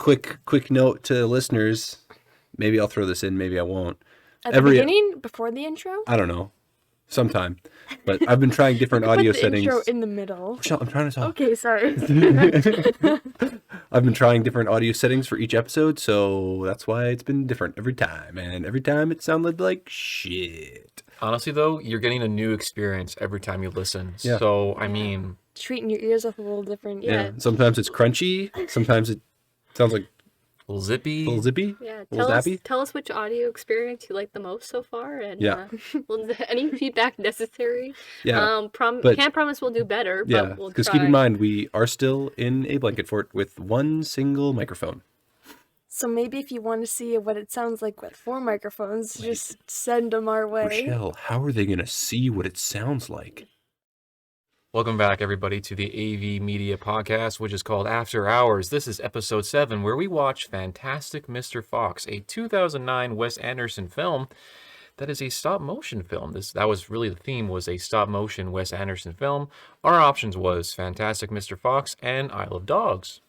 quick note to listeners. Maybe I'll throw this in, maybe I won't. At the beginning, before the intro? I don't know. Sometime. But I've been trying different audio settings. Intro in the middle. Michelle, I'm trying to talk. Okay, sorry. I've been trying different audio settings for each episode, so that's why it's been different every time. And every time it sounded like shit. Honestly, though, you're getting a new experience every time you listen. Yeah. So, I mean... Treating your ears up a little different. Yeah. Sometimes it's crunchy. Sometimes it sounds like... A little zippy. Yeah, tell us which audio experience you like the most so far, and any feedback necessary. Yeah, can't promise we'll do better, but we'll try. Because keep in mind, we are still in a blanket fort with one single microphone. So maybe if you want to see what it sounds like with 4 microphones, just send them our way. Michelle, how are they going to see what it sounds like? Welcome back, everybody, to the AV Media Podcast, which is called After Hours. This is episode 7, where we watch Fantastic Mr. Fox, a 2009 Wes Anderson film that is a stop-motion film. That was really the theme, was a stop-motion Wes Anderson film. Our options was Fantastic Mr. Fox and Isle of Dogs.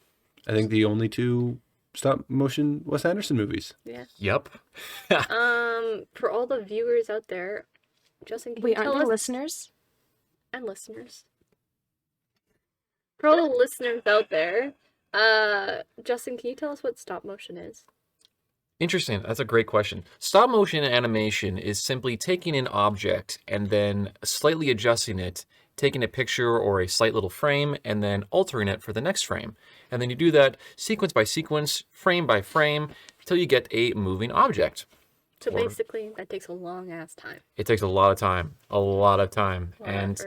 I think the only 2 stop-motion Wes Anderson movies. Yeah. Yep. For all the viewers out there, Justin, can you tell us... listeners? And listeners. For all the listeners out there, Justin, can you tell us what stop motion is? Interesting. That's a great question. Stop motion animation is simply taking an object and then slightly adjusting it, taking a picture or a slight little frame, and then altering it for the next frame. And then you do that sequence by sequence, frame by frame, until you get a moving object. So basically, that takes a long-ass time. It takes a lot of time. And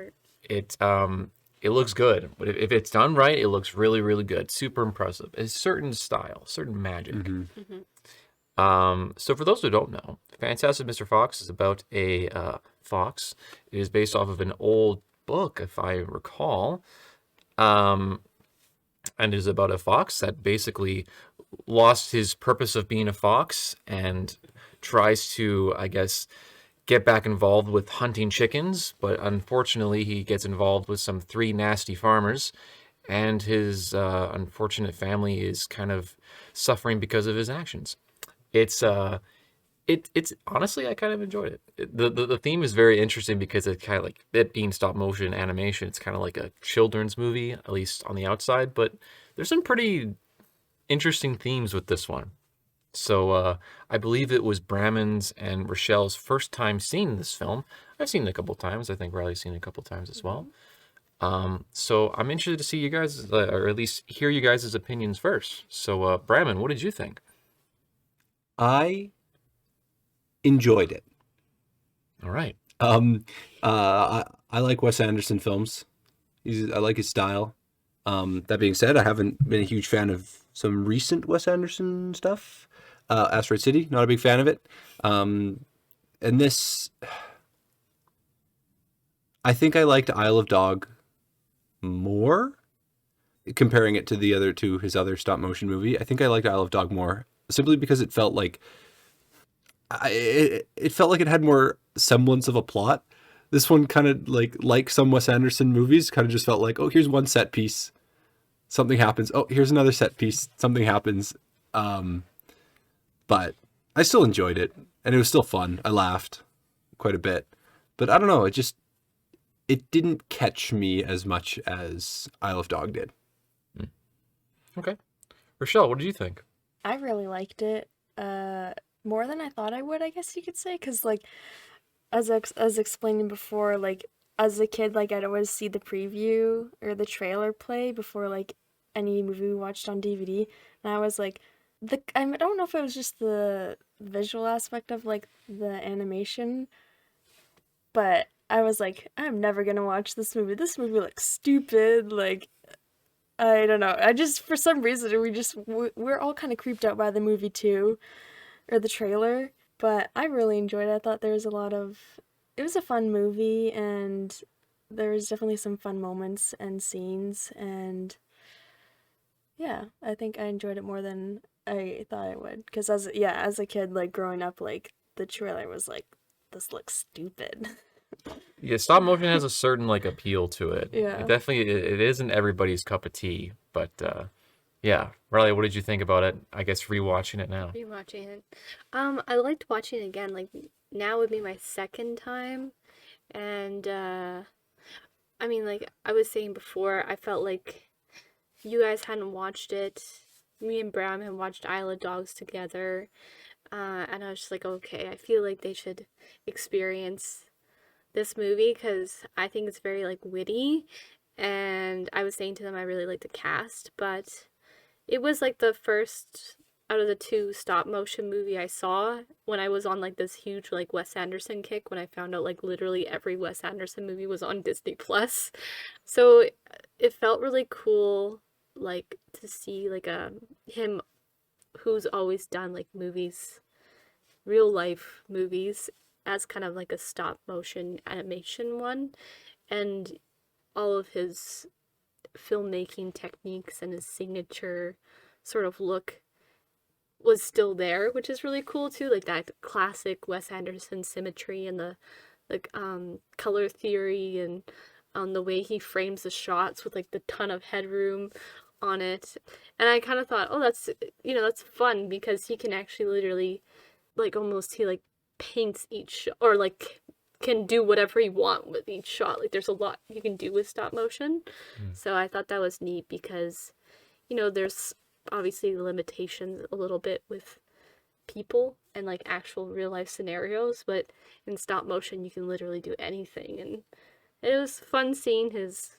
it looks good. But if it's done right, it looks really, really good. Super impressive. It's certain style, certain magic. So for those who don't know, Fantastic Mr. Fox is about a fox. It is based off of an old book, if I recall. And it is about a fox that basically lost his purpose of being a fox and tries to, I guess, get back involved with hunting chickens, but unfortunately he gets involved with some 3 nasty farmers, and his unfortunate family is kind of suffering because of his actions. It's honestly, I kind of enjoyed it. The theme is very interesting because it's kind of like, it being stop motion animation, it's kind of like a children's movie, at least on the outside, but there's some pretty interesting themes with this one. So I believe it was Brahman's and Rochelle's first time seeing this film. I've seen it a couple times. I think Riley's seen it a couple times as well. So I'm interested to see you guys, or at least hear you guys' opinions first. So Brahman, what did you think? I enjoyed it. All right. I like Wes Anderson films. I like his style. That being said, I haven't been a huge fan of some recent Wes Anderson stuff. Asteroid City, not a big fan of it. And this, I think I liked Isle of Dog more, comparing it to his other stop motion movie. I think I liked Isle of Dog more, simply because it felt like it felt like it had more semblance of a plot. This one kind of like some Wes Anderson movies, kind of just felt like, oh, here's one set piece, something happens. Oh, here's another set piece, something happens. But I still enjoyed it, and it was still fun. I laughed quite a bit. But I don't know, it didn't catch me as much as Isle of Dog did. Okay. Rochelle, what did you think? I really liked it. More than I thought I would, I guess you could say, because as explaining before, as a kid, I'd always see the preview or the trailer play before any movie we watched on DVD, and I was like, I don't know if it was just the visual aspect of the animation, but I was like, I'm never gonna watch this movie. This movie looks stupid. I don't know. I just, for some reason, we're all kind of creeped out by the movie too, or the trailer. But I really enjoyed it. I thought it was a fun movie, and there was definitely some fun moments and scenes, and yeah, I think I enjoyed it more than I thought I would. Because as a kid, growing up, the trailer was like, this looks stupid. Yeah, stop motion has a certain appeal to it. Yeah. It isn't everybody's cup of tea, but Yeah. Riley, what did you think about it? I guess rewatching it now. Rewatching it. I liked watching it again. Like now would be my second time, and I mean, like I was saying before, I felt like you guys hadn't watched it. Me and Bram had watched Isle of Dogs together, and I was just like, okay, I feel like they should experience this movie because I think it's very like witty, and I was saying to them I really like the cast, but it was like the first out of the two stop motion movie I saw when I was on like this huge like Wes Anderson kick when I found out like literally every Wes Anderson movie was on Disney Plus. So it felt really cool like to see like him who's always done like movies, real life movies as kind of like a stop motion animation one, and all of his filmmaking techniques and his signature sort of look was still there, which is really cool too. Like that classic Wes Anderson symmetry and the color theory and the way he frames the shots with like the ton of headroom on it. And I kind of thought, oh, that's that's fun because he can actually literally like almost he like paints each or like can do whatever you want with each shot. Like there's a lot you can do with stop motion. So I thought that was neat because, there's obviously limitations a little bit with people and like actual real life scenarios, but in stop motion you can literally do anything. And it was fun seeing his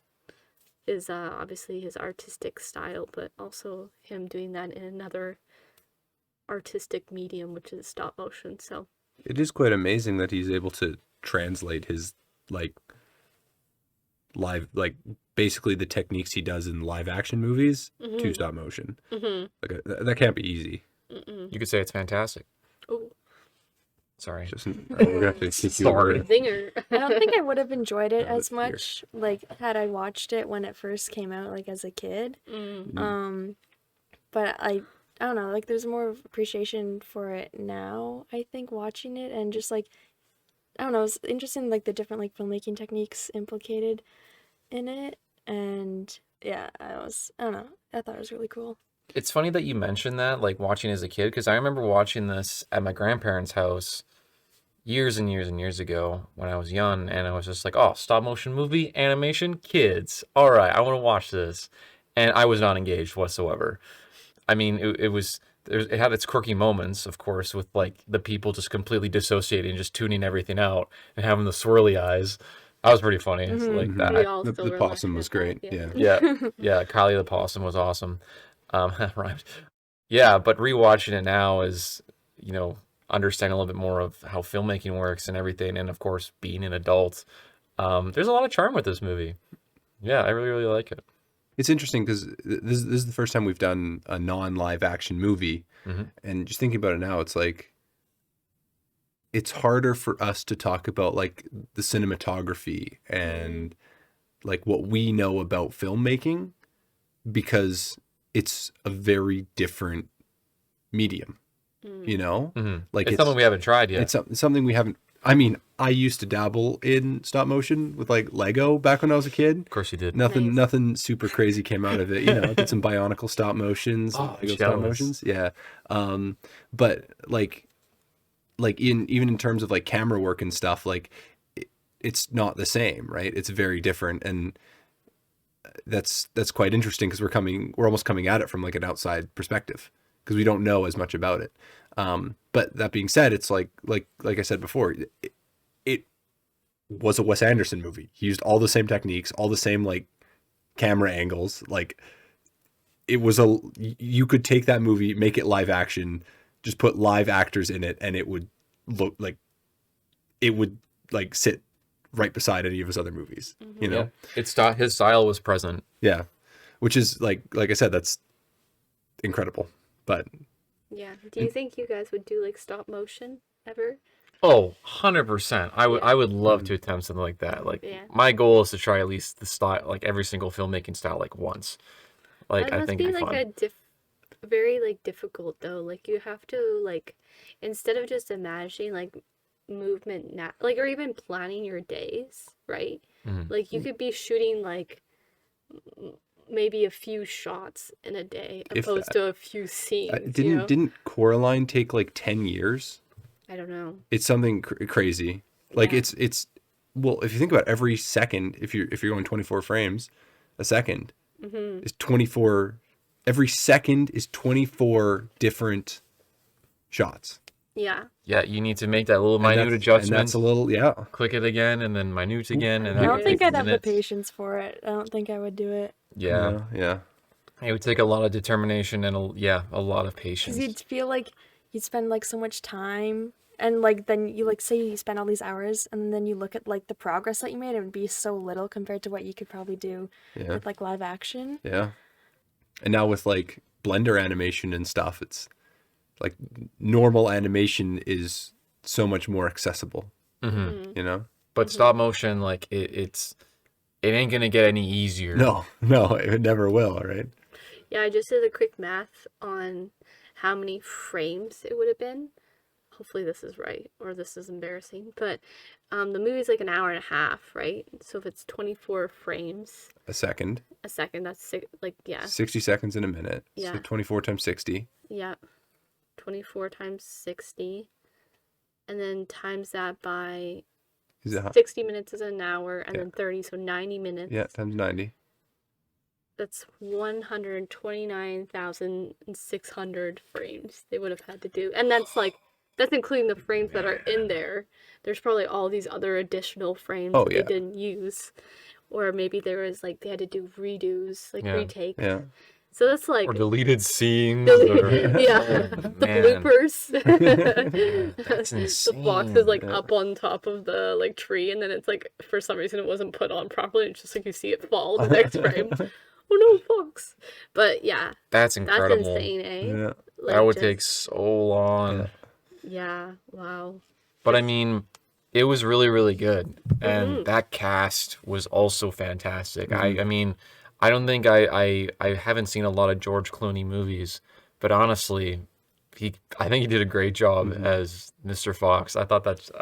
obviously his artistic style, but also him doing that in another artistic medium, which is stop motion. So It is quite amazing that he's able to translate his like live, like basically the techniques he does in live action movies to stop motion. Like that can't be easy. You could say it's fantastic. oh, Sorry. Just, we're gonna have to kick you Sorry. over. zinger. I don't think I would have enjoyed it That as was fierce. much like had I watched it when it first came out like as a kid. But I don't know, like there's more appreciation for it now, I think, watching it, and just like I don't know, it's interesting like the different like filmmaking techniques implicated in it. And yeah, I don't know, I thought it was really cool. It's funny that you mentioned that, like watching as a kid, because I remember watching this at my grandparents' house years and years and years ago when I was young, and I was just like, oh, stop motion movie, animation, kids. All right, I want to watch this. And I was not engaged whatsoever. I mean, it had its quirky moments, of course, with like the people just completely dissociating, just tuning everything out and having the swirly eyes. That was pretty funny. It's like We that. all The still were possum laughing was at that, great. yeah. Yeah. Yeah, Kylie the possum was awesome. Rhymed. Yeah, but rewatching it now is, understanding a little bit more of how filmmaking works and everything, and of course being an adult. There's a lot of charm with this movie. Yeah, I really, really like it. It's interesting because this is the first time we've done a non-live action movie, and just thinking about it now, it's like it's harder for us to talk about like the cinematography and like what we know about filmmaking because it's a very different medium, Like It's something we haven't tried yet. it's something we haven't. I mean, I used to dabble in stop motion with like Lego back when I was a kid. Of course you did. Nothing, Nice. nothing super crazy came out of it. I did some Bionicle stop motions, Oh, Lego stop jealous. motions. Yeah. But like even in terms of like camera work and stuff, like it's not the same, right? It's very different, and that's quite interesting because we're almost coming at it from like an outside perspective because we don't know as much about it. But that being said, it's like I said before, it was a Wes Anderson movie. He used all the same techniques, all the same like camera angles. Like it was you could take that movie, make it live action, just put live actors in it, and it would look like sit right beside any of his other movies. Yeah. His style was present. Yeah, which is like I said, that's incredible. But Yeah. Do you think you guys would do like stop motion ever? Oh, 100%. I would Yeah. I would love to attempt something like that. Like Yeah. my goal is to try at least the style, like every single filmmaking style like once. Like That I must think be it'd be like fun. very like difficult though. Like you have to like instead of just imagining like movement like or even planning your days, right? Mhm. Like you could be shooting like maybe a few shots in a day If opposed that. to a few scenes, you Didn't know? didn't Coraline take like 10 years? I don't know. It's something crazy. Like Yeah. it's well, if you think about every second, if you're going 24 frames a second, is 24. Every second is 24 different shots. Yeah. Yeah, you need to make that little And minute that's adjustment. a little, yeah. Click it again, and then minute again, and I that don't think takes I'd have the minutes. patience for it. I don't think I would do it. Yeah, Yeah. it would take a lot of determination and a lot of Because patience. you'd feel like you'd spend like so much time, and like then you like say you spend all these hours, and then you look at like the progress that you made, it would be so little compared to what you could probably do Yeah. with like live action. Yeah. And now with like Blender animation and stuff, it's like normal animation is so much more accessible, you know? But stop motion, like it ain't gonna get any easier. No, it never will, right? Yeah, I just did a quick math on how many frames it would have been. Hopefully this is right, or this is embarrassing. But the movie's like an hour and a half, right? So if it's 24 frames A second, a second, that's like, yeah, 60 seconds in a minute. So Yeah. 24 times 60. yeah. 24 times 60. And then times that by Is it 60 minutes is an hour, and Yeah. then 30, so 90 minutes. Yeah, times 90. That's 129,600 frames they would have had to do. And that's including the frames that are in there. There's probably all these other additional frames Oh, that yeah. they didn't use. Or maybe there was like they had to do redos, like Yeah. retakes. Yeah. So that's like Or deleted scenes. yeah, Oh, the man. bloopers. That's The box is like insane. up on top of the like tree, and then it's like for some reason it wasn't put on properly. It's just like you see it fall the next frame. Oh no, fox! But yeah, That's that's incredible. insane, eh? Yeah. Like, That would just- take so long. Yeah. Yeah, wow. But I mean, it was really, really good. And Mm-hmm. that cast was also fantastic. Mm-hmm. I mean, I don't think I haven't seen a lot of George Clooney movies, but honestly, I think he did a great job Mm-hmm. as Mr. Fox. I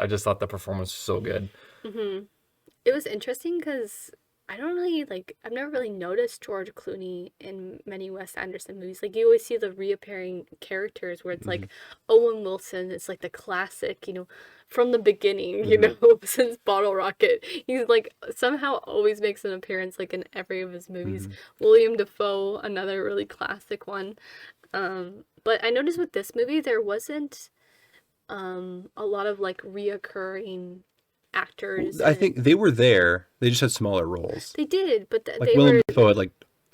just thought the performance was so good. It was interesting because I don't really I've never really noticed George Clooney in many Wes Anderson movies. Like you always see the reappearing characters where it's like Owen Wilson. It's like the classic, from the beginning, since Bottle Rocket. He's like somehow always makes an appearance like in every of his movies. William Dafoe, another really classic one. But I noticed with this movie there wasn't a lot of like reoccurring actors. I and- think they were there. They just had smaller roles. they did, but Like they Willem were. Dafoe had like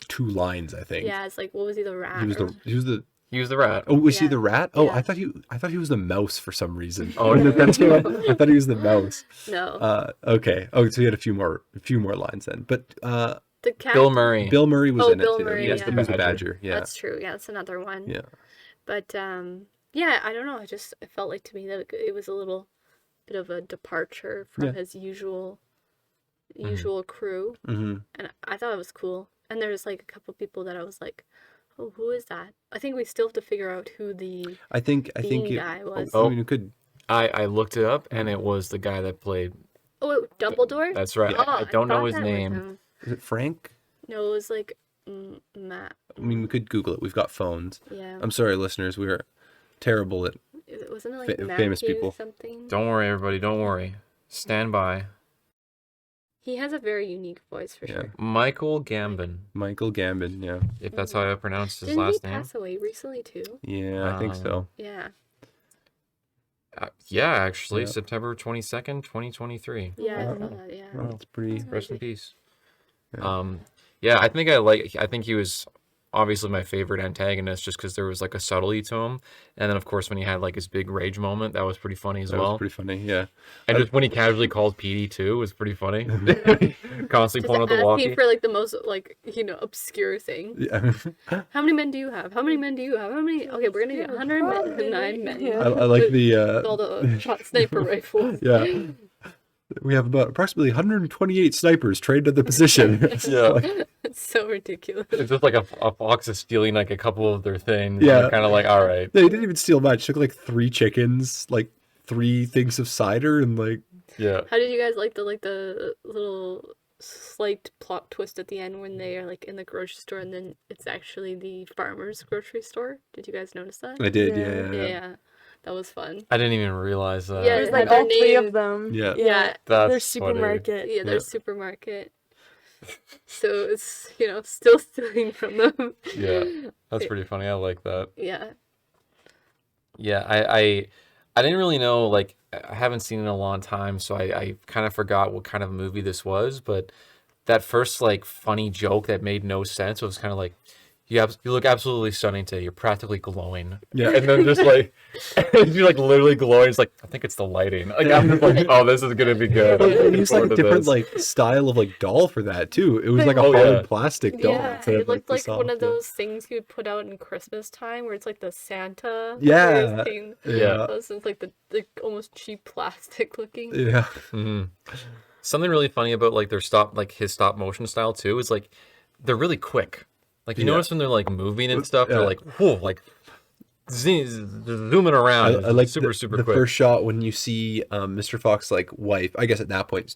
2 lines, I think. Yeah, it's like what was he, the rat? He was or- the He was the rat. Oh, was he Yeah. the rat? Oh, Yeah. I thought he was the mouse for some reason. Oh, When the fence came up, I thought he was the mouse. No, Okay. Oh, so he had a few more lines then. But the cat. Bill Murray. Bill Murray was Oh, in Bill it too. Murray, He was yeah. the badger. Yeah. That's true. Yeah, that's another one. Yeah. But yeah, I don't know. It felt like to me that it was a little bit of a departure from Yeah. his usual crew, Mm-hmm. and I thought it was cool. And there's like a couple people that I was like, oh, who is that? I think we still have to figure out who the I think Bean it, guy was. I mean, you could. I looked it up, and it was the guy that played. Dumbledore. That's right. Oh, I don't know thought his that was name. him. Is it Frank? No, it was like Matt. I mean, we could Google it. We've got phones. Yeah. I'm sorry, listeners. We are terrible at. Wasn't it like famous Matthew people. something? Don't worry, everybody. Don't worry. Stand by. He has a very unique voice for Yeah. sure. Michael Gambon, Michael Gambon. Yeah. if that's how I pronounced his Didn't he last name. pass away recently too? Yeah, I think so. Yeah. Yeah, actually, Yeah. September 22nd, 2023. Yeah, I Oh. saw that, yeah. Well, it's pretty. Rest in peace. Yeah. Yeah, I think he was obviously my favorite antagonist just because there was like a subtlety to him. And then, of course, when he had like his big rage moment, that was pretty funny as That well. was pretty funny. Yeah. And just when he casually called Petey too was pretty funny. Constantly Just pulling out the asking walkie. for like the most obscure thing. Yeah. How many men do you have? How many men do you have? How many? Okay, we're gonna get 109 men. Yeah. I like the. With all the shot sniper rifles. Yeah. We have about approximately 128 snipers trained in the position. Yeah. It's so ridiculous. It's just like a fox is stealing like a couple of their things. Yeah. Kind of like, all right. They didn't even steal much. Took like 3 chickens, like 3 things of cider, and like Yeah. How did you guys like the little slight plot twist at the end when they are like in the grocery store and then it's actually the farmer's grocery store. Did you guys notice that? I did, Yeah. yeah, yeah. Yeah, that was fun. I didn't even realize that. Yeah, There's it like had their all three of name. them. Yeah. Yeah, Their That's funny. supermarket. yeah, their Yeah. supermarket. So it's, still stealing from them. Yeah, that's pretty funny. I like that. Yeah. Yeah, I didn't really know, like, I haven't seen it in a long time, so I kind of forgot what kind of movie this was, but that first, like, funny joke that made no sense was kind of like, you look absolutely stunning today. You're practically glowing. Yeah. And then just like, you're like literally glowing. It's like, I think it's the lighting. Like, I'm just like, oh, this is going to be good. Well, I'm they looking used like a forward to different this. like style of like doll for that too. It was like a Oh, hard yeah. plastic doll. Yeah, instead it of, looked the like one of soft those things you would put out in Christmas time where it's like the Santa. Yeah. thing. Yeah. Those is like the almost cheap plastic looking. Yeah. Mhm. Something really funny about like his stop motion style too is like they're really quick. Like you Yeah. notice when they're like moving and stuff, they're Yeah. like whoa, like zooming around. I like super the quick. first shot when you see Mr. Fox like wife. I guess at that point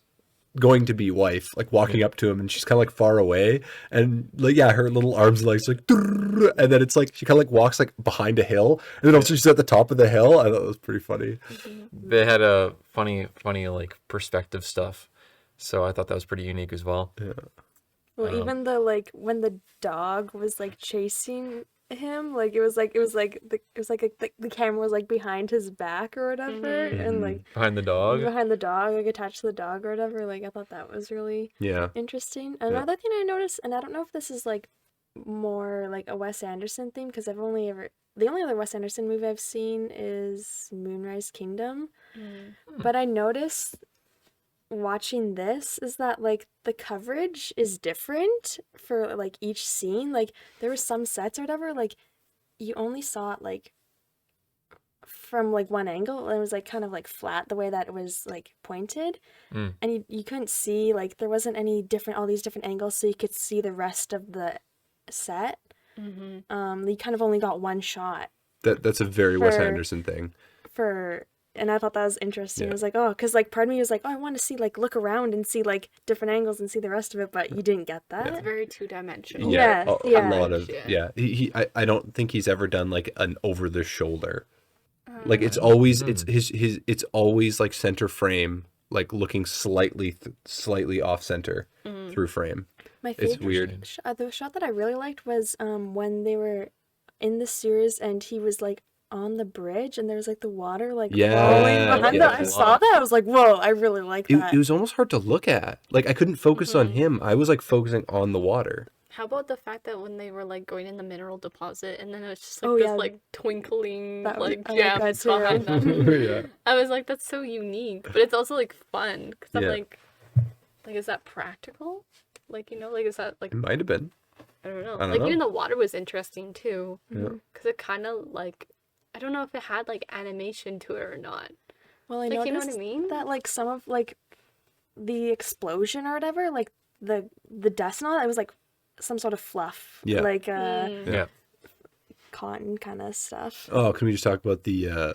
going to be wife like walking up to him and she's kind of like far away and like yeah her little arms and legs like "Durr," and then it's like she kind of like walks like behind a hill and then also she's at the top of the hill. I thought it was pretty funny. They had a funny like perspective stuff, so I thought that was pretty unique as well. Well, even the like when the dog was like chasing him, like it was like the camera was like behind his back or whatever, and like Behind the dog. behind the dog, like attached to the dog or whatever. Like I thought that was really Yeah. interesting. Another thing I noticed, and I don't know if this is like more like a Wes Anderson thing, because the only other Wes Anderson movie I've seen is Moonrise Kingdom, but I noticed watching this is that like the coverage is different for like each scene. Like there were some sets or whatever, like you only saw it like from like one angle and it was like kind of like flat the way that it was like pointed, and you couldn't see, like there wasn't all these different angles so you could see the rest of the set. You kind of only got one shot That's a very Wes For- Anderson thing. and I thought that was interesting. Yeah. I was like, oh, because like part of me was like, oh, I want to see like look around and see like different angles and see the rest of it, but you didn't get that. It's very two-dimensional. Yeah, a yeah. lot of Yeah. I don't think he's ever done like an over the shoulder. Like it's always it's always like center frame, like looking slightly off center through frame. My It's favorite weird. the shot that I really liked was when they were in the series and he was like on the bridge and there was like the water like Yeah, flowing behind yeah. that. I saw that. I was like, whoa, I really like that. It was almost hard to look at. Like I couldn't focus on him. I was like focusing on the water. How about the fact that when they were like going in the mineral deposit and then it was just like Oh, this yeah. like twinkling That was- like I like that gems too. behind them. Yeah. I was like, that's so unique, but it's also like fun because I'm Yeah. like, is that practical? Like like is that like It might have been. I don't know. I don't Like know. even the water was interesting too, Yeah. because it kind of like I don't know if it had like animation to it or not. Well, I Like, you know noticed what I mean? that like some of like the explosion or whatever, like the dust and all that, it was like some sort of fluff, Yeah. like Yeah. cotton kind of stuff. Oh, can we just talk about the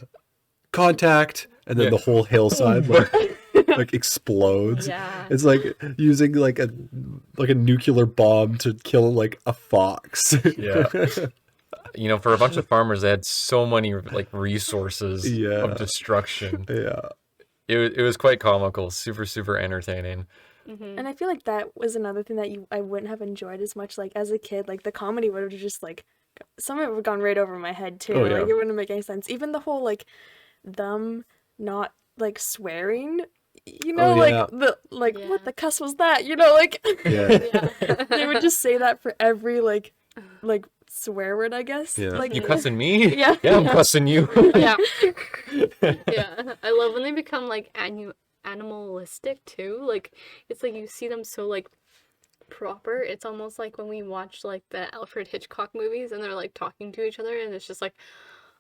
contact and then the whole hillside like explodes? Yeah. It's like using like a nuclear bomb to kill like a fox. Yeah. For a bunch of farmers, they had so many like resources Yeah. of destruction. Yeah. It was quite comical, super entertaining. And I feel like that was another thing that I wouldn't have enjoyed as much. Like as a kid, like the comedy would have just like some of it would have gone right over my head too. Oh, yeah. Like it wouldn't make any sense. Even the whole like them not like swearing, Oh, like yeah. Yeah. what the cuss was that? Like Yeah. Yeah. they would just say that for every like swear word, I guess. Yeah. Like You cussing me? Yeah. Yeah, I'm cussing you. Yeah. Yeah. I love when they become like animalistic too. Like it's like you see them so like proper. It's almost like when we watch like the Alfred Hitchcock movies and they're like talking to each other and it's just like,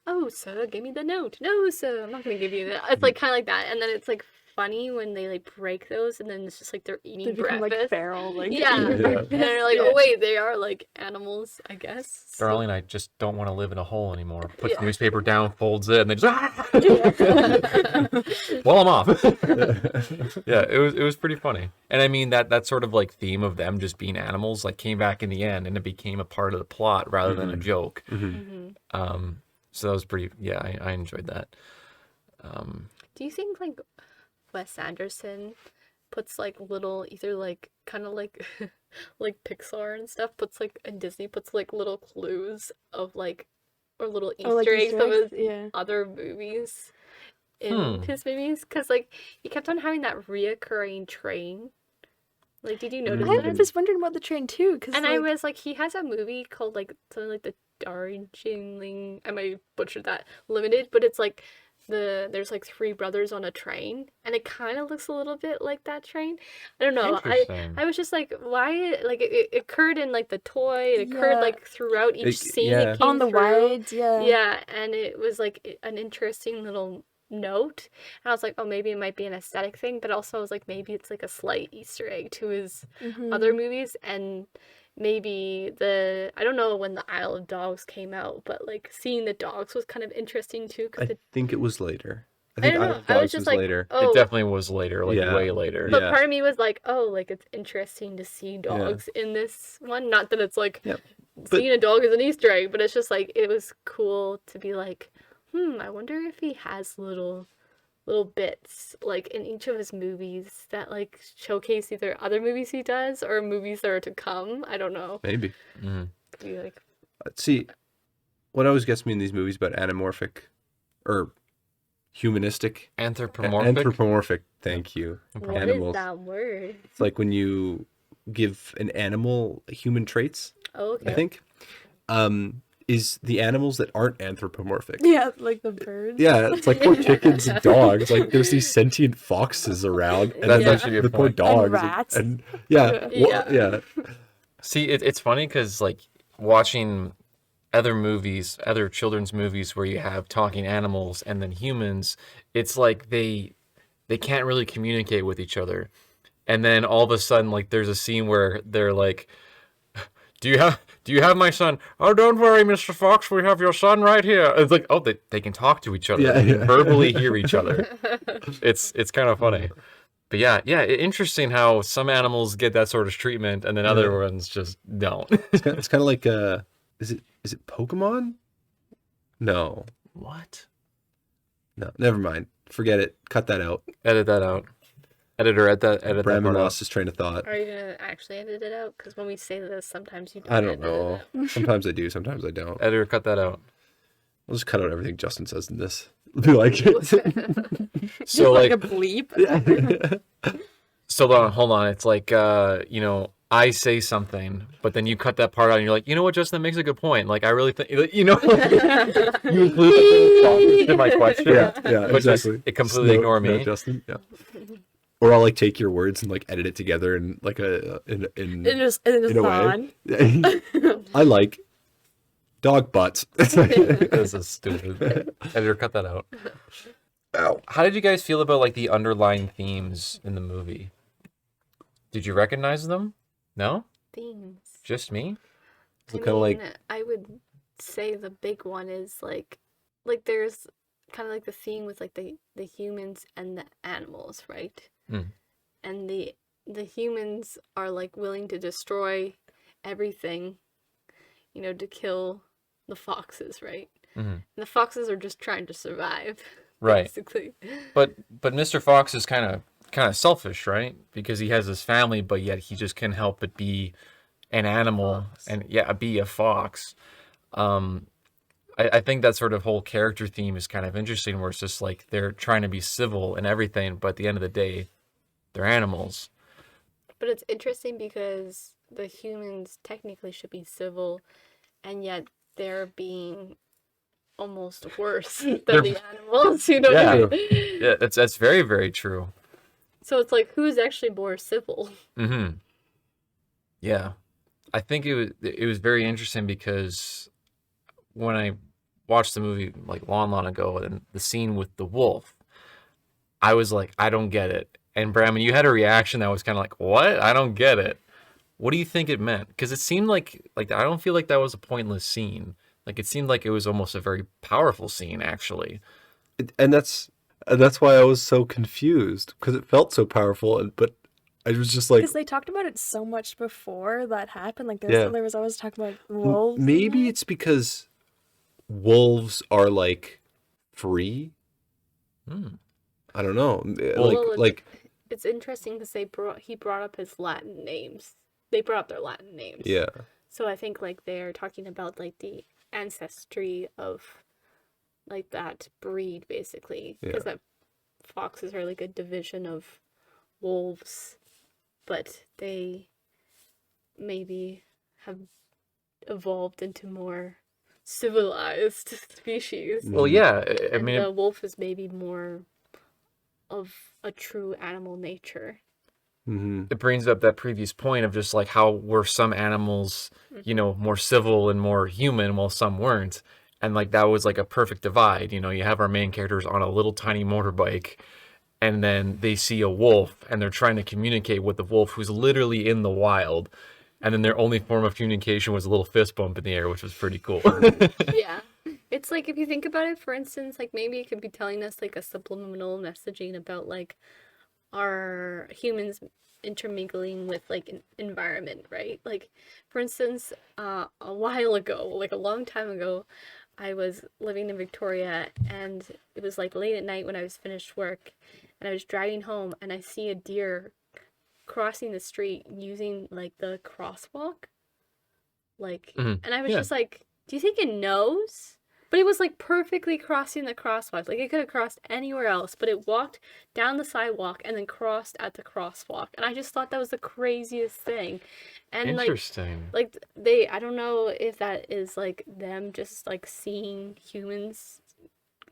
oh, sir, give me the note. No, sir, I'm not gonna give you that. It's like kind of like that. And then it's like funny when they like break those and then it's just like they're They eating become like breakfast. feral, like Yeah. eating Yeah. And breakfast. they're like, Yeah. oh wait, they are like animals, I guess. So- Darling, I just don't want to live in a hole anymore. Puts the Yeah. newspaper down, folds it, and then just Yeah. well, I'm off. Yeah, it was pretty funny. And I mean that sort of like theme of them just being animals like came back in the end and it became a part of the plot rather than a joke. Mhm. So that was pretty yeah, I enjoyed that. Do you think like Wes Anderson puts like little either like kind of like like Pixar and stuff puts like and Disney puts like little clues of like or little Oh, like Easter eggs Easter of eggs? his Yeah. other movies in Hmm. his movies? Because like he kept on having that reoccurring train. Like, did you notice I that? was wondering about the train too, because And I was like, he has a movie called like something like the Darjeeling. I might have butchered that limited, but it's like there's like three brothers on a train, and it kind of looks a little bit like that train. I don't know. Interesting. I was just like, why? Like it occurred in like the toy. It occurred Yeah. like throughout each scene. yeah. It came on the through. wides, yeah. Yeah, and it was like an interesting little note. And I was like, oh, maybe it might be an aesthetic thing, but also I was like, maybe it's like a slight Easter egg to his other movies. And maybe I don't know when the Isle of Dogs came out, but like seeing the dogs was kind of interesting too. I Because think it was later. I I think don't Isle know. of I was Dogs just was like, later. oh, It definitely was later, like Yeah. way later. but Yeah. part of me was like, oh, like it's interesting to see dogs in this one. Not that it's like Yeah. seeing a dog is an Easter egg, but it's just like it was cool to be like, I wonder if he has little bits like in each of his movies that like showcase either other movies he does or movies that are to come. I don't know. Maybe. Mhm. Could be like See, what always gets me in these movies about anamorphic or humanistic, Anthropomorphic. thank you. what is Animals. that word? It's like when you give an animal human traits, Oh, okay. I think. Is the animals that aren't anthropomorphic. Yeah, like the birds. Yeah, it's like poor chickens and dogs. Like there's these sentient foxes around, and That's then actually a the good poor point. dogs rats. and yeah, Yeah. yeah. See, it's funny because like watching other movies, other children's movies where you have talking animals and then humans, it's like they can't really communicate with each other. And then all of a sudden, like there's a scene where they're like, Do you have my son? Oh, don't worry, Mr. Fox, we have your son right here. It's like, oh, they can talk to each other. Yeah, They can yeah. verbally hear each other. It's kind of funny. But yeah, interesting how some animals get that sort of treatment and then other ones just don't. It's kind of like is it Pokemon? No, What? never mind. Forget it. Cut that out. Edit that out. Editor, edit that Brandon part out. lost his train of thought. Are you gonna actually edit it out? Because when we say this, sometimes you don't. I don't edit it know. out. Sometimes I do. Sometimes I don't. Editor, cut that out. We'll just cut out everything Justin says in this. Be like, So like like, a bleep. hold on. It's like, I say something, but then you cut that part out and you're like, you know what, Justin, that makes a good point. Like, I really think, you include the in my question. yeah, But just exactly. it completely ignore me. Justin. Yeah. Or I'll like take your words and like edit it together in like in It just a on. way. I like dog butts. This is stupid. Editor, cut that out. Ow. How did you guys feel about like the underlying themes in the movie? Did you recognize them? No? Themes. Just me? So kind of like I would say the big one is like there's kind of like the theme with like the humans and the animals, right? Mm. And the humans are like willing to destroy everything, to kill the foxes, right? Mhm. And the foxes are just trying to survive, Right. basically. But Mr. Fox is kind of selfish, right? Because he has his family, but yet he just can't help but be an animal Fox. and be a fox. I think that sort of whole character theme is kind of interesting, where it's just like they're trying to be civil and everything, but at the end of the day, they're animals. But it's interesting because the humans technically should be civil, and yet they're being almost worse than the animals. You know what I Yeah. mean? Yeah, that's very, very true. So it's like, who's actually more civil? Mm-hmm. Yeah, I think it was very interesting because when I watched the movie like long, long ago, and the scene with the wolf, I was like, I don't get it. And Bram, you had a reaction that was kind of like, what? I don't get it. What do you think it meant? Because it seemed like I don't feel like that was a pointless scene. Like it seemed like it was almost a very powerful scene, actually. And that's why I was so confused because it felt so powerful, but I was just like, Because they talked about it so much before that happened. Like Yeah. there was always talking about wolves. and maybe that. it's because wolves are like free. Hmm. I don't know. Well, Like it's interesting because he brought up his Latin names. They brought up their Latin names. yeah. So I think like they're talking about like the ancestry of like that breed basically, because that foxes are like a division of wolves, but they maybe have evolved into more civilized species. Well, yeah. I And mean, the wolf is maybe more of a true animal nature. Mm-hmm. it brings up that previous point of just like how were some animals, more civil and more human while some weren't. And like that was like a perfect divide. You have our main characters on a little tiny motorbike and then they see a wolf and they're trying to communicate with the wolf who's literally in the wild. And then their only form of communication was a little fist bump in the air, which was pretty cool. Yeah. It's like if you think about it, for instance, like maybe it could be telling us like a subliminal messaging about like our humans intermingling with like an environment, right? Like for instance, a while ago, like a long time ago, I was living in Victoria and it was like late at night when I was finished work and I was driving home and I see a deer crossing the street using like the crosswalk. Like, Mhm. and I was Yeah. just like, do you think it knows? But it was like perfectly crossing the crosswalk. Like it could have crossed anywhere else, but it walked down the sidewalk and then crossed at the crosswalk. And I just thought that was the craziest thing. And Interesting. like I don't know if that is like them just like seeing humans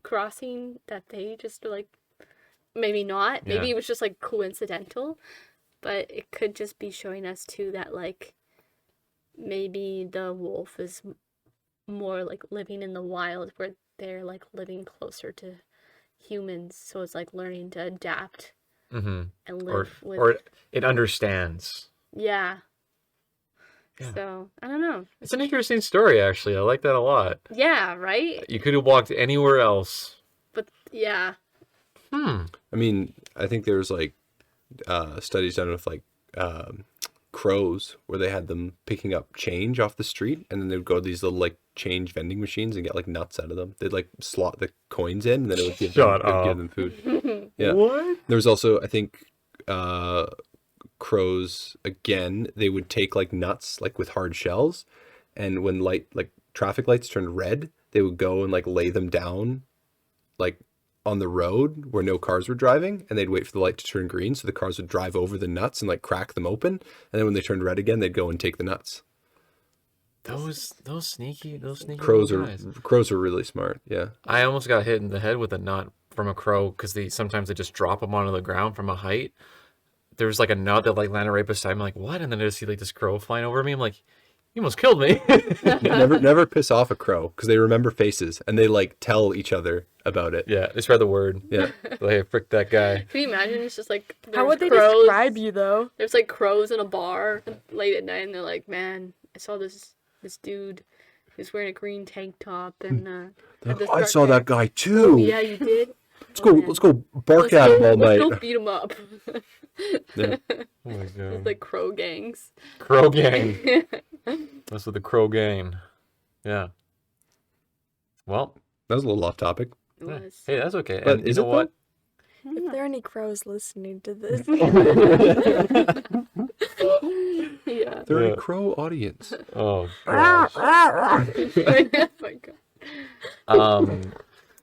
crossing that they just like maybe not. Maybe Yeah. it was just like coincidental, but it could just be showing us too that like maybe the wolf is more like living in the wild where they're like living closer to humans, so it's like learning to adapt Mm-hmm. and Or live with or it understands. yeah. Yeah. So I don't know. It's an interesting story, actually. I like that a lot. Yeah, right? You could have walked anywhere else. But yeah. Hmm. I mean, I think there's like studies done with like crows where they had them picking up change off the street, and then they would go to these little like change vending machines and get like nuts out of them. They'd like slot the coins in, and then it would give Shut them, it would give up. them food. Yeah. What? There was also, I think, crows again. They would take like nuts, like with hard shells, and when like traffic lights turned red, they would go and like lay them down, like on the road where no cars were driving, and they'd wait for the light to turn green, so the cars would drive over the nuts and like crack them open, and then when they turned red again, they'd go and take the nuts. Those sneaky Crows little are guys. crows are really smart. Yeah. I almost got hit in the head with a nut from a crow because sometimes they just drop them onto the ground from a height. There was like a nut that like landed right beside me. I'm like, what? And then I just see like this crow flying over me. I'm like, you almost killed me. Never piss off a crow because they remember faces and they like tell each other about it. Yeah, they spread the word. Yeah. Like, hey, frick that guy. Can you imagine it's just like How would they crows, describe you though? There's like crows in a bar late at night and they're like, man, I saw this dude who's wearing a green tank top and had this I dark saw hair. that guy too. Oh, yeah, you did? Let's go bark at him all Let's night. go beat him up. Yeah. Oh my It's god. like crow gangs. Crow gang. That's with the crow gang. Yeah. Well, That was a little off topic. It yeah. was. Hey, that's okay. But And is you know it though? what? If there are any crows listening to this, Yeah. They're Yeah. a crow audience. Oh gosh. Oh my God.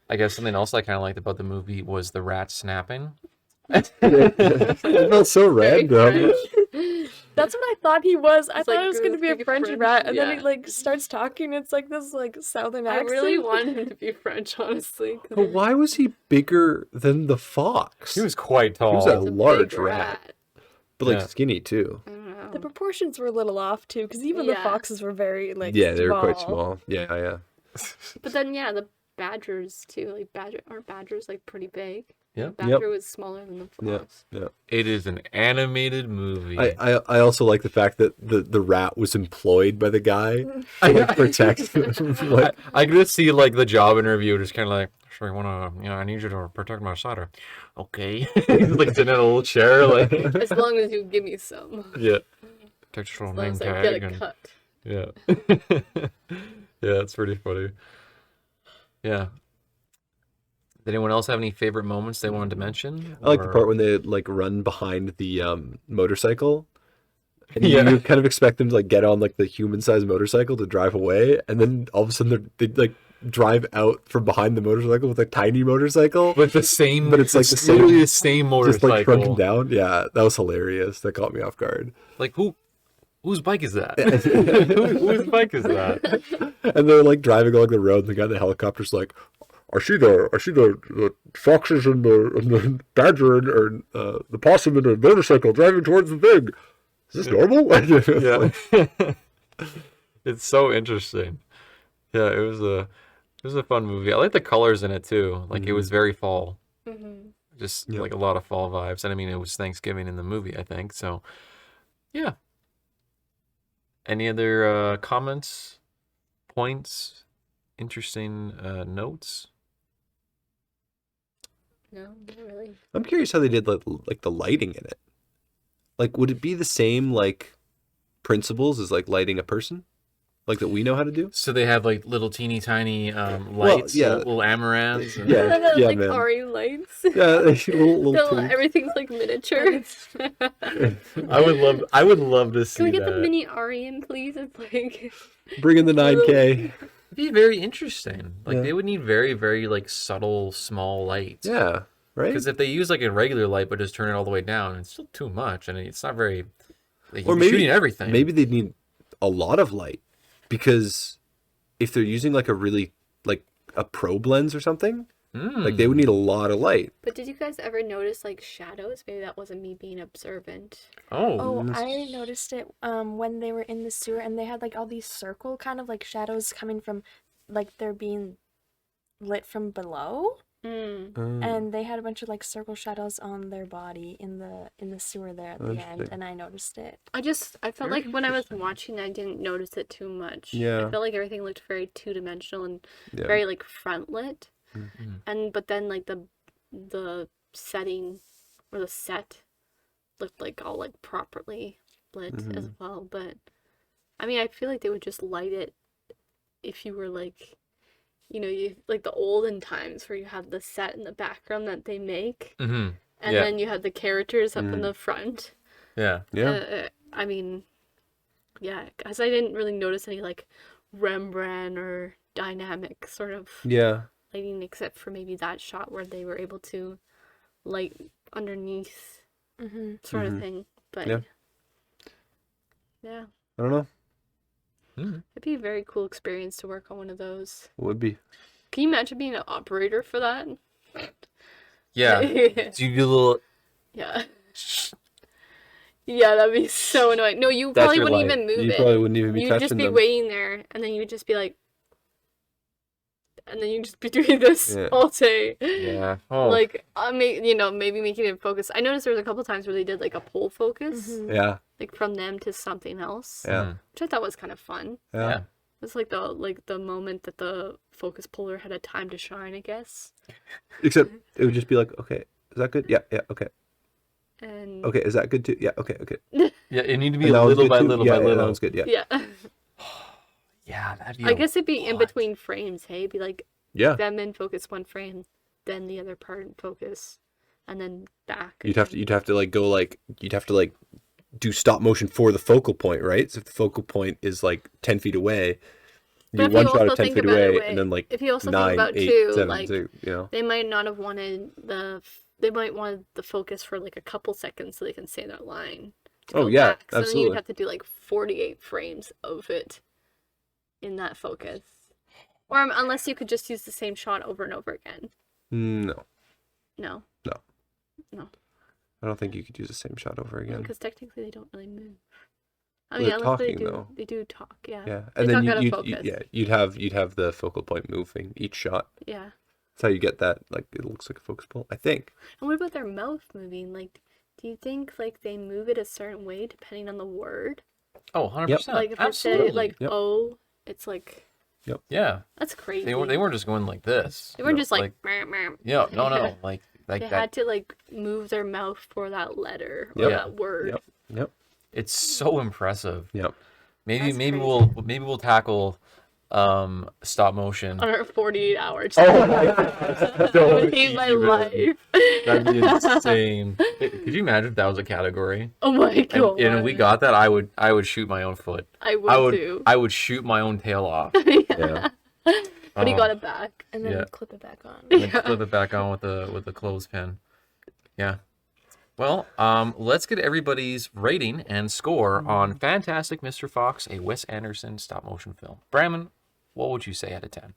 I guess something else I kind of liked about the movie was the rat snapping. It felt so Very random. French. that's what I thought he was. I It's thought like it was gonna be a this French French- rat, and then yeah. he like starts talking. It's like this like southern I accent. really wanted him to be French, honestly. 'cause But why was he bigger than the fox? He was quite tall. He was a it's a large big rat. But like Yeah. skinny too. I don't know. The proportions were a little off too, because even the Yeah. foxes were very like Yeah, they were quite small. Yeah, yeah. But then, yeah, badgers too. Like aren't badgers like pretty big? Yeah. The badger was smaller than the Yeah, fox. yeah. It is an animated movie. I also like the fact that the rat was employed by the guy to like protect like I could just see like the job interview, just kind of like, sure, I need you to protect my cider. Okay. He's like sitting in a little chair, like, As long as you give me some. yeah. Protect your As little long name as I get tag. a And, cut. yeah. Yeah, it's pretty funny. Yeah. Did anyone else have any favorite moments they wanted to mention? I like the Or- part when they like run behind the motorcycle. And Yeah. you kind of expect them to like get on like the human-sized motorcycle to drive away, and then all of a sudden they like drive out from behind the motorcycle with a tiny motorcycle, But the same, But it's like the same- literally the same just like shrunken motorcycle. down. Yeah, that was hilarious. That caught me off guard. Like whose bike is that? Whose bike is that? And they're like driving along the road, and the guy in the helicopter's like, I see the foxes and the badger and the possum and the motorcycle driving towards the thing. Is this normal? Yeah. It's so interesting. Yeah, it was a fun movie. I like the colors in it too. Like it was very fall. Mm-hmm. Just Yep. like a lot of fall vibes. And I mean, it was Thanksgiving in the movie, I think. So, yeah. Any other comments, points, interesting notes? No, not really. I'm curious how they did like the lighting in it. Like, would it be the same like principles as like lighting a person, like that we know how to do? So they have like little teeny tiny lights, yeah. little amarants. And, Yeah, yeah, like man. RE lights. Yeah, little Still, tiny- everything's like miniature. I would love to see Can we get that. the mini RE in, please? It's like Bring in the 9K. It'd be very interesting. Like Yeah. they would need very, very like subtle, small lights. Yeah, right. Because if they use like a regular light but just turn it all the way down, it's still too much, and it's not very. Like, Or you'd be maybe- shooting everything. Maybe they need a lot of light, because if they're using like a probe lens or something, like they would need a lot of light. But did you guys ever notice like shadows? Maybe that wasn't me being observant. Oh. Oh, I noticed it when they were in the sewer and they had like all these circle kind of like shadows coming from like they're being lit from below. And they had a bunch of like circle shadows on their body in the sewer there at the end, Interesting. and I noticed it. I felt Very like when I was watching, I didn't notice it too much. Yeah. I felt like everything looked very two-dimensional and Yeah. very like front lit. Mhm. But then like the setting or the set looked like all like properly lit as well. But I mean, I feel like they would just light it if you were like, you like the olden times where you have the set in the background that they make, Mm-hmm. and Yeah. then you have the characters up in the front. Yeah. Yeah. I mean, yeah, because I didn't really notice any like Rembrandt or dynamic sort of Yeah. lighting, except for maybe that shot where they were able to light underneath, sort of thing. But Yeah. yeah, I don't know. it'd be a very cool experience to work on one of those. It would be. Can you imagine being an operator for that? Yeah. Do you do a little? Yeah. Yeah, that'd be so annoying. No, you That's probably your wouldn't light. even move You it. probably wouldn't even be You'd touching just be them. waiting there, and then you'd just be like, and then you'd just be doing this Yeah. all day. Yeah. Oh. Like, maybe making it focus. I noticed there was a couple times where they did like a pull focus, Yeah. like from them to something else, Yeah. which I thought was kind of fun. Yeah. Yeah. It's like the moment that the focus puller had a time to shine, I guess. Except it would just be like, okay, is that good? Yeah. Yeah. Okay. And Okay. Is that good too? Yeah. Okay. Okay. Yeah. It need to be And that one's little good by too? little Yeah, by yeah, that little. one's good. Yeah. yeah, Yeah. That'd be. I guess it'd be in lot. between frames. Hey, it'd be like Yeah. them in focus one frame, then the other part in focus, and then back. You'd have to like go like you'd have to like do stop motion for the focal point, right? So if the focal point is like 10 feet away, But you if you one shot also at 10 think feet about it, away, and then like if you also 9, think about 8, too, 7, like 6, you know. they might not have wanted they might want the focus for like a couple seconds so they can say their line. To Oh, go yeah, back. So then absolutely. you'd have to do like 48 frames of it in that focus, or unless you could just use the same shot over and over again. No. No, I don't think you could use the same shot over again. because technically they don't really move. I Well, mean, they're unless talking though. they do talk, yeah. Yeah, They and then talk out of you focus. yeah you'd have the focal point moving each shot. Yeah. That's how you get that, like, it looks like a focus pull, I think. And what about their mouth moving? Like, do you think like they move it a certain way depending on the word? Oh, 100%. Like if they say Absolutely. like Yep. oh, it's like Yeah. that's crazy. They weren't just going like this. They weren't just like, yeah, no. Like they that. had to like move their mouth for that letter or Yep. that word. Yep. Yep. It's so impressive. Yep. Maybe That's maybe crazy. we'll tackle stop motion. On our 48 hour Oh challenge. my That would hate my life. That'd be insane. Could you imagine if that was a category? Oh my god. And if we got that, I would shoot my own foot. I would, I would too. I would shoot my own tail off. Yeah. But he Oh. got it back. And then Yeah. clip it back on. And then flip it back on with the clothespin. Yeah. Well, let's get everybody's rating and score on Fantastic Mr. Fox, a Wes Anderson stop motion film. Bramman, what would you say out of 10?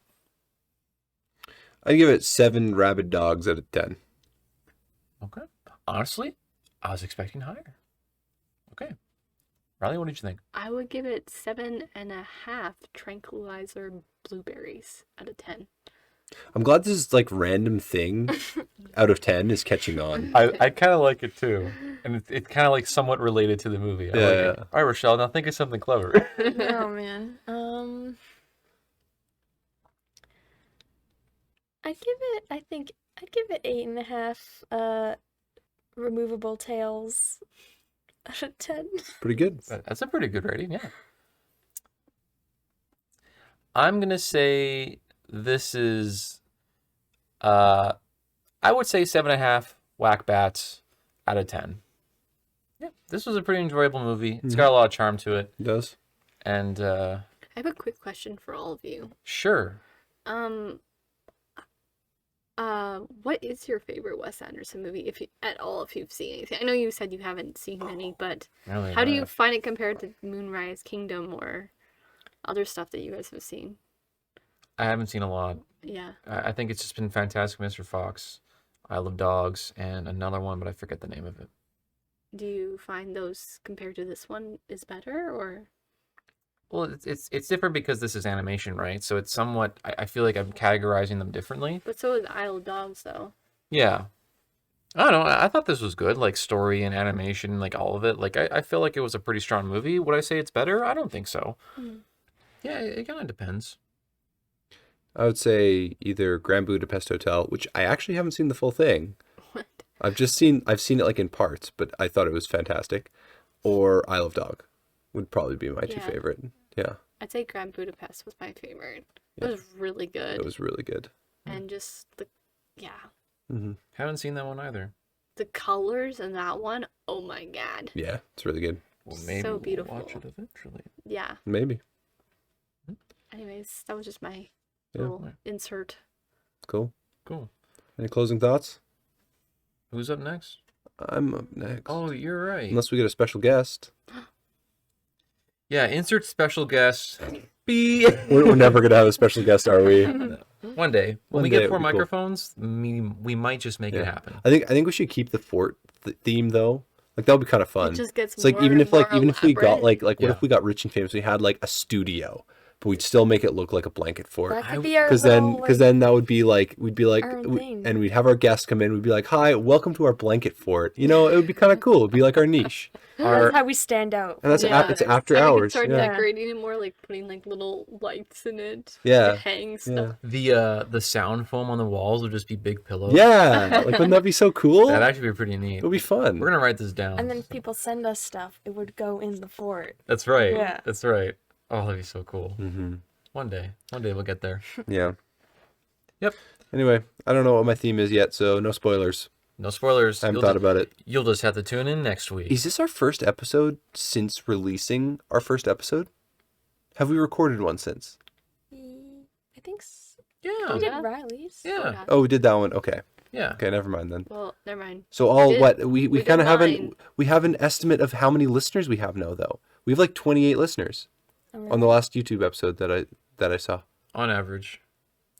I'd give it 7 rabid dogs out of 10. Okay. Honestly, I was expecting higher. Okay. Riley, what did you think? I would give it 7.5 tranquilizer blueberries out of 10. I'm glad this like random thing out of 10 is catching on. I kind of like it too. And it's kind of like somewhat related to the movie. I Yeah, like yeah. it. All right, Rochelle, now think of something clever. Oh man. I'd give it 8.5 removable tails out of 10. Pretty good. That's a pretty good rating, yeah. I'm going to say this is, I would say 7.5 whack bats out of 10. Yeah, this was a pretty enjoyable movie. It's got a lot of charm to it. It does. And I have a quick question for all of you. sure. What is your favorite Wes Anderson movie, if you, at all, if you've seen anything? I know you said you haven't seen many, but Really how do you bad. find it compared to Moonrise Kingdom or other stuff that you guys have seen? I haven't seen a lot. Yeah. I think it's just been Fantastic Mr. Fox, I Love Dogs, and another one, but I forget the name of it. Do you find those compared to this one is better, or? Well, it's different because this is animation, right? So it's somewhat, I feel like I'm categorizing them differently. But so is Isle of Dogs, though. Yeah. I don't know. I thought this was good, like story and animation, like all of it. Like I feel like it was a pretty strong movie. Would I say it's better? I don't think so. Yeah, it kind of depends. I would say either Grand Budapest Hotel, which I actually haven't seen the full thing. What? I've seen it like in parts, but I thought it was fantastic. Or Isle of Dog would probably be my two Yeah. favorite. Yeah, I'd say Grand Budapest was my favorite. Yeah. It was really good. it was really good. And just yeah, Haven't seen that one either. the colors in that one, oh my god. Yeah, it's really good. Well, So maybe we'll beautiful. watch it eventually. Yeah. Maybe. Anyways, that was just my Yeah. little insert. Cool. Cool. Any closing thoughts? Who's up next? I'm up next. Oh, you're right. Unless we get a special guest. Yeah, insert special guest. B. We're never going to have a special guest, are we? One day, when One we day get it 4 would be cool. microphones, we might just make it Yeah. happen. I think we should keep the fort theme though. Like that would be kind of fun. It just gets It's like more even and if like more even if we got elaborate. like what Yeah. if we got rich and famous? We had like a studio, but we'd still make it look like a blanket fort. That could be our Because little, then that would be like we'd be like our own thing. and we'd have our guests come in. We'd be like, "Hi, welcome to our blanket fort." You know, it would be kind of cool. It'd be like our niche. That's how we stand out. And that's Yeah. it's after And we could hours. start Yeah. decorating it more, like putting like little lights in it. Yeah. To hang Yeah. stuff. The sound foam on the walls would just be big pillows. Yeah. Like wouldn't that be so cool? That'd actually be pretty neat. It would be fun. We're gonna write this down. And then people send us stuff. It would go in the fort. That's right. Yeah. That's right. Oh, that'd be so cool. Mm-hmm. One day we'll get there. Yeah. Yep. Anyway, I don't know what my theme is yet, so no spoilers. No spoilers. I haven't thought about it. You'll just have to tune in next week. Is this our first episode since releasing our first episode? Have we recorded one since? I think Yeah. we did Yeah. Riley's. Yeah. Oh, we did that one. Okay. Yeah. Okay, never mind then. Well, never mind. So all did- what we we did kind of have mine. we have an estimate of how many listeners we have now though. We have like 28 listeners Oh, on the last YouTube episode that I saw. On average.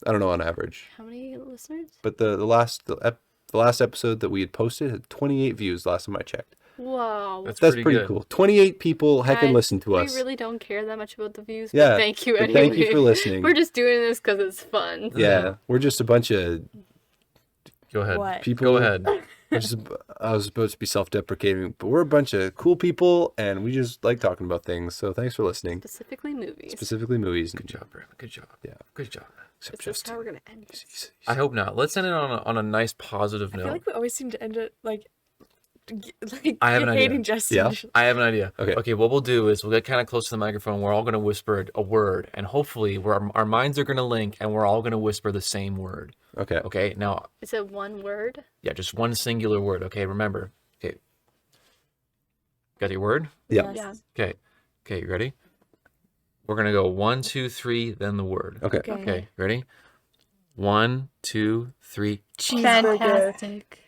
I don't know on average, How many listeners? but the last episode that we had posted had 28 views last time I checked. Wow. That's pretty good. cool. 28 people heckin' Guys, listen to us. We really don't care that much about the views, Yeah, but thank you but anyway. thank you for listening. We're just doing this because it's fun. Yeah, we're just a bunch of Go ahead. What? people. Go ahead. I was supposed to be self-deprecating, but we're a bunch of cool people, and we just like talking about things. So thanks for listening. Specifically movies. Specifically movies. Good job, Bram. Good job. Yeah. Good job. Except Is this Justin. how we're gonna end this? I hope not. Let's end it on a nice positive I note. feel like we always seem to end it like I have an idea. hating Justin. Yeah. I have an idea. Okay. Okay, what we'll do is we'll get kind of close to the microphone. We're all going to whisper a word, and hopefully our minds are going to link, and we're all going to whisper the same word. Okay. Okay, now, Is it one word? yeah, just one singular word. Okay, remember. Okay. Got your word? Yeah. Yes. Okay. Okay, you ready? We're going to go 1, 2, 3, then the word. Okay. Okay. Okay, ready? 1, 2, 3. Cheeseburger. Fantastic.